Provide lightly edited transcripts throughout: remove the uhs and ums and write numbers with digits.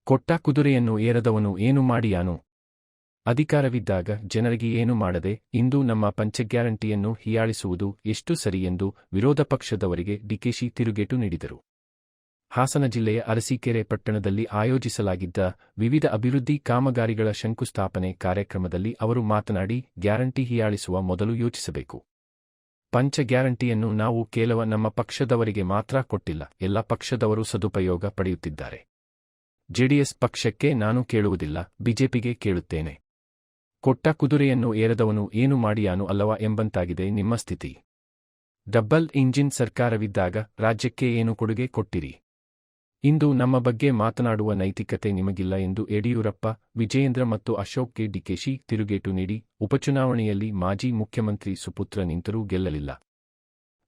ಕೊಟ್ಟ ಕುದುರೆಯನ್ನು ಏರದವನು ಏನು ಮಾಡಿಯಾನು? ಅಧಿಕಾರವಿದ್ದಾಗ ಜನರಿಗೆ ಏನು ಮಾಡದೆ ಇಂದು ನಮ್ಮ ಪಂಚಗ್ಯಾರಂಟಿಯನ್ನು ಹೀಯಾಳಿಸುವುದು ಎಷ್ಟು ಸರಿ ಎಂದು ವಿರೋಧ ಪಕ್ಷದವರಿಗೆ ಡಿಕೆಶಿ ತಿರುಗೇಟು ನೀಡಿದರು. ಹಾಸನ ಜಿಲ್ಲೆಯ ಅರಸೀಕೆರೆ ಪಟ್ಟಣದಲ್ಲಿ ಆಯೋಜಿಸಲಾಗಿದ್ದ ವಿವಿಧ ಅಭಿವೃದ್ಧಿ ಕಾಮಗಾರಿಗಳ ಶಂಕುಸ್ಥಾಪನೆ ಕಾರ್ಯಕ್ರಮದಲ್ಲಿ ಅವರು ಮಾತನಾಡಿ, ಗ್ಯಾರಂಟಿ ಹೀಯಾಳಿಸುವ ಮೊದಲು ಯೋಚಿಸಬೇಕು. ಪಂಚ ಗ್ಯಾರಂಟಿಯನ್ನು ನಾವು ಕೇವಲ ನಮ್ಮ ಪಕ್ಷದವರಿಗೆ ಮಾತ್ರ ಕೊಟ್ಟಿಲ್ಲ, ಎಲ್ಲ ಪಕ್ಷದವರು ಸದುಪಯೋಗ ಪಡೆಯುತ್ತಿದ್ದಾರೆ. ಜೆಡಿಎಸ್ ಪಕ್ಷಕ್ಕೆ ನಾನು ಕೇಳುವುದಿಲ್ಲ, ಬಿಜೆಪಿಗೆ ಕೇಳುತ್ತೇನೆ. ಕೊಟ್ಟ ಕುದುರೆಯನ್ನು ಏರದವನು ಏನು ಮಾಡಿಯಾನು ಅಲ್ಲವಾ ಎಂಬಂತಾಗಿದೆ ನಿಮ್ಮ ಸ್ಥಿತಿ. ಡಬಲ್ ಇಂಜಿನ್ ಸರ್ಕಾರವಿದ್ದಾಗ ರಾಜ್ಯಕ್ಕೆ ಏನು ಕೊಡುಗೆ ಕೊಟ್ಟಿರಿ? ಇಂದು ನಮ್ಮ ಬಗ್ಗೆ ಮಾತನಾಡುವ ನೈತಿಕತೆ ನಿಮಗಿಲ್ಲ ಎಂದು ಯಡಿಯೂರಪ್ಪ, ವಿಜಯೇಂದ್ರ ಮತ್ತು ಅಶೋಕ್ಗೆ ಡಿಕೆಶಿ ತಿರುಗೇಟು ನೀಡಿ, ಉಪಚುನಾವಣೆಯಲ್ಲಿ ಮಾಜಿ ಮುಖ್ಯಮಂತ್ರಿ ಸುಪುತ್ರ ನಿಂತರೂ ಗೆಲ್ಲಲಿಲ್ಲ.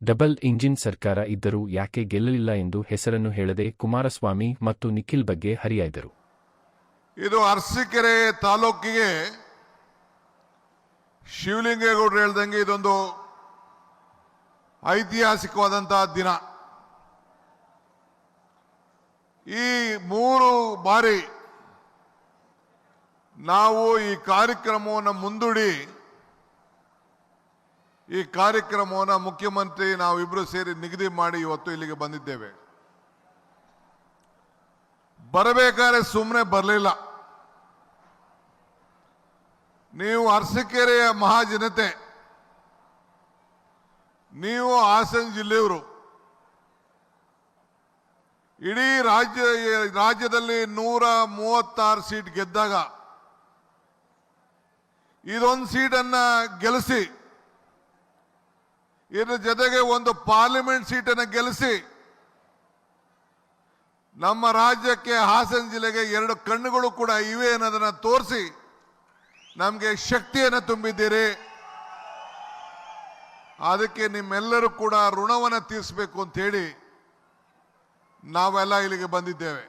ಡಬಲ್ ಇಂಜಿನ್ ಸರ್ಕಾರ ಇದ್ದರೂ ಯಾಕೆ ಗೆಲ್ಲಲಿಲ್ಲ ಎಂದು ಹೆಸರನ್ನು ಹೇಳದೆ ಕುಮಾರಸ್ವಾಮಿ ಮತ್ತು ನಿಖಿಲ್ ಬಗ್ಗೆ ಹರಿಹಾಯ್ದರು. ಇದು ಅರಸೀಕೆರೆ ತಾಲೂಕಿಗೆ ಶಿವಲಿಂಗೇಗೌಡರು ಹೇಳ್ದಂಗೆ ಇದೊಂದು ಐತಿಹಾಸಿಕವಾದಂತಹ ದಿನ. ಈ 3 ಬಾರಿ ನಾವು ಈ ಕಾರ್ಯಕ್ರಮವನ್ನು ಮುಂದೂಡಿ ಈ ಕಾರ್ಯಕ್ರಮವನ್ನು ಮುಖ್ಯಮಂತ್ರಿ ನಾವಿಬ್ಬರು ಸೇರಿ ನಿಗದಿ ಮಾಡಿ ಇವತ್ತು ಇಲ್ಲಿಗೆ ಬಂದಿದ್ದೇವೆ. ಬರಬೇಕಾದ್ರೆ ಸುಮ್ಮನೆ ಬರಲಿಲ್ಲ. ನೀವು ಅರಸೀಕೆರೆಯ ಮಹಾಜನತೆ, ನೀವು ಹಾಸನ ಜಿಲ್ಲೆಯವರು, ಇಡೀ ರಾಜ್ಯದಲ್ಲಿ 136 ಸೀಟ್ ಗೆದ್ದಾಗ ಇದೊಂದು ಸೀಟನ್ನ ಗೆಲ್ಲಿಸಿ, ಇದರ ಜೊತೆಗೆ ಒಂದು ಪಾರ್ಲಿಮೆಂಟ್ ಸೀಟನ್ನು ಗೆಲ್ಲಿಸಿ ನಮ್ಮ ರಾಜ್ಯಕ್ಕೆ, ಹಾಸನ ಜಿಲ್ಲೆಗೆ 2 ಕಣ್ಣುಗಳು ಕೂಡ ಇವೆ ಅನ್ನೋದನ್ನ ತೋರಿಸಿ ನಮಗೆ ಶಕ್ತಿಯನ್ನು ತುಂಬಿದ್ದೀರಿ. ಅದಕ್ಕೆ ನಿಮ್ಮೆಲ್ಲರೂ ಕೂಡ ಋಣವನ್ನು ತೀರಿಸಬೇಕು ಅಂತ ಹೇಳಿ ನಾವೆಲ್ಲ ಇಲ್ಲಿಗೆ ಬಂದಿದ್ದೇವೆ.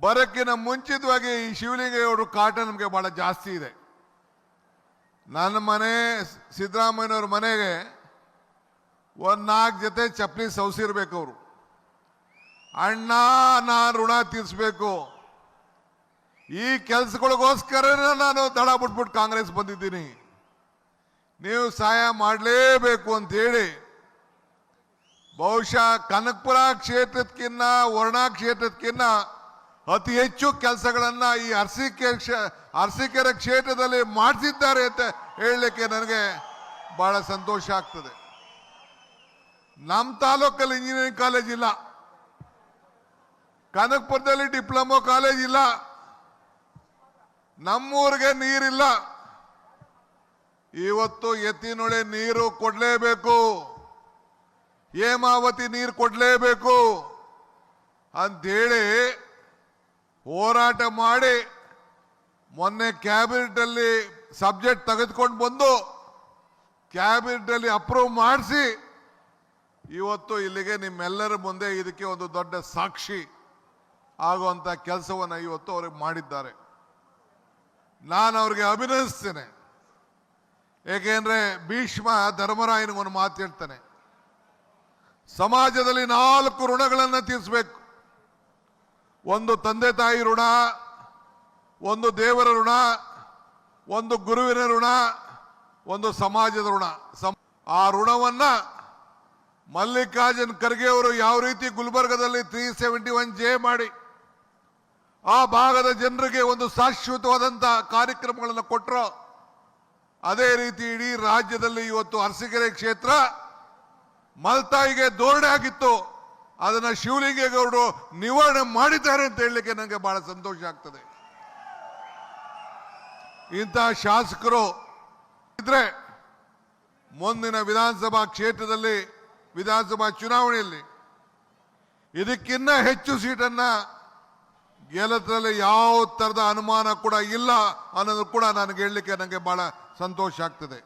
ಬರಕ್ಕಿನ ಮುಂಚಿತವಾಗಿ ಈ ಶಿವಲಿಂಗೇಗೌಡರ ಕಾಟ ನಮಗೆ ಬಹಳ ಜಾಸ್ತಿ ಇದೆ. ನನ್ನ ಮನೆ, ಸಿದ್ದರಾಮಯ್ಯನವ್ರ ಮನೆಗೆ 4 ಜೊತೆ ಚಪ್ಪಲಿ ಸೌಸಿರ್ಬೇಕು. ಅವರು ಅಣ್ಣ ನಾನು ಋಣ ತೀರಿಸ್ಬೇಕು, ಈ ಕೆಲಸಗಳಿಗೋಸ್ಕರ ನಾನು ದಡ ಬಿಟ್ಬಿಟ್ಟು ಕಾಂಗ್ರೆಸ್ ಬಂದಿದ್ದೀನಿ, ನೀವು ಸಹಾಯ ಮಾಡಲೇಬೇಕು ಅಂತ ಹೇಳಿ ಬಹುಶಃ ಕನಕಪುರ ಕ್ಷೇತ್ರಕ್ಕಿಂತ ವರ್ಣಾ ಕ್ಷೇತ್ರಕ್ಕಿಂತ ಅತಿ ಹೆಚ್ಚು ಕೆಲಸಗಳನ್ನ ಈ ಅರಸೀಕೆರೆ ಕ್ಷೇತ್ರದಲ್ಲಿ ಮಾಡಿಸಿದ್ದಾರೆ ಅಂತ ಹೇಳಲಿಕ್ಕೆ ನನಗೆ ಬಹಳ ಸಂತೋಷ ಆಗ್ತದೆ. ನಮ್ಮ ತಾಲೂಕಲ್ಲಿ ಇಂಜಿನಿಯರಿಂಗ್ ಕಾಲೇಜ್ ಇಲ್ಲ, ಕನಕಪುರದಲ್ಲಿ ಡಿಪ್ಲೊಮಾ ಕಾಲೇಜ್ ಇಲ್ಲ, ನಮ್ಮೂರಿಗೆ ನೀರಿಲ್ಲ. ಇವತ್ತು ಎತ್ತಿನೊಳೆ ನೀರು ಕೊಡಲೇಬೇಕು, ಹೇಮಾವತಿ ನೀರು ಕೊಡಲೇಬೇಕು ಅಂತೇಳಿ ಹೋರಾಟ ಮಾಡಿ ಮೊನ್ನೆ ಕ್ಯಾಬಿನೆಟ್ ಅಲ್ಲಿ ಸಬ್ಜೆಕ್ಟ್ ತೆಗೆದುಕೊಂಡು ಬಂದು ಕ್ಯಾಬಿನೆಟ್ ಅಲ್ಲಿ ಅಪ್ರೂವ್ ಮಾಡಿಸಿ ಇವತ್ತು ಇಲ್ಲಿಗೆ ನಿಮ್ಮೆಲ್ಲರ ಮುಂದೆ ಇದಕ್ಕೆ ಒಂದು ದೊಡ್ಡ ಸಾಕ್ಷಿ ಆಗುವಂತ ಕೆಲಸವನ್ನು ಇವತ್ತು ಅವ್ರಿಗೆ ಮಾಡಿದ್ದಾರೆ. ನಾನು ಅವ್ರಿಗೆ ಅಭಿನಂದಿಸ್ತೇನೆ. ಏಕೆಂದ್ರೆ ಭೀಷ್ಮ ಧರ್ಮರಾಯನಿಗೊಂದು ಮಾತು ಹೇಳ್ತಾನೆ, ಸಮಾಜದಲ್ಲಿ 4 ಋಣಗಳನ್ನು ತೀರಿಸಬೇಕು. ಒಂದು ತಂದೆ ತಾಯಿ ಋಣ, ಒಂದು ದೇವರ ಋಣ, ಒಂದು ಗುರುವಿನ ಋಣ, ಒಂದು ಸಮಾಜದ ಋಣ. ಆ ಋಣವನ್ನ ಮಲ್ಲಿಕಾರ್ಜುನ್ ಖರ್ಗೆ ಅವರು ಯಾವ ರೀತಿ ಗುಲ್ಬರ್ಗದಲ್ಲಿ 371J ಮಾಡಿ ಆ ಭಾಗದ ಜನರಿಗೆ ಒಂದು ಶಾಶ್ವತವಾದಂತ ಕಾರ್ಯಕ್ರಮಗಳನ್ನು ಕೊಟ್ಟರು, ಅದೇ ರೀತಿ ಇಡೀ ರಾಜ್ಯದಲ್ಲಿ ಇವತ್ತು ಅರಸೀಕೆರೆ ಕ್ಷೇತ್ರ ಮಲ್ತಾಯಿಗೆ ಧೋರಣೆ ಆಗಿತ್ತು, ಅದನ್ನ ಶಿವಲಿಂಗೇಗೌಡರು ನಿವಾರಣೆ ಮಾಡಿದ್ದಾರೆ ಅಂತ ಹೇಳಲಿಕ್ಕೆ ನನಗೆ ಬಹಳ ಸಂತೋಷ ಆಗ್ತದೆ. ಇಂತಹ ಶಾಸಕರು ಇದ್ರೆ ಮುಂದಿನ ವಿಧಾನಸಭಾ ಕ್ಷೇತ್ರದಲ್ಲಿ, ವಿಧಾನಸಭಾ ಚುನಾವಣೆಯಲ್ಲಿ ಇದಕ್ಕಿನ್ನ ಹೆಚ್ಚು ಸೀಟನ್ನ ಗೆಲ್ಲದ್ರಲ್ಲಿ ಯಾವ ತರದ ಅನುಮಾನ ಕೂಡ ಇಲ್ಲ ಅನ್ನೋದು ಕೂಡ ನನಗೆ ಹೇಳಲಿಕ್ಕೆ ನನಗೆ ಬಹಳ ಸಂತೋಷ ಆಗ್ತದೆ.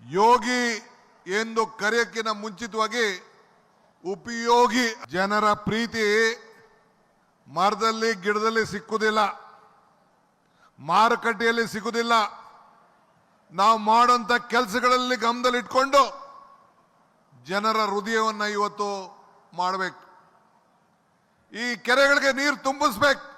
ಯೋಗಿ ಎಂದು ಕರೆಯಕ್ಕಿಂತ ಮುಂಚಿತವಾಗಿ ಉಪಯೋಗಿ. ಜನರ ಪ್ರೀತಿ ಮರದಲ್ಲಿ ಗಿಡದಲ್ಲಿ ಸಿಕ್ಕುವುದಿಲ್ಲ, ಮಾರುಕಟ್ಟೆಯಲ್ಲಿ ಸಿಗುವುದಿಲ್ಲ. ನಾವು ಮಾಡುವಂತ ಕೆಲಸಗಳಲ್ಲಿ ಗಮನದಲ್ಲಿಟ್ಕೊಂಡು ಜನರ ಹೃದಯವನ್ನ ಇವತ್ತು ಮಾಡಬೇಕು. ಈ ಕೆರೆಗಳಿಗೆ ನೀರು ತುಂಬಿಸ್ಬೇಕು.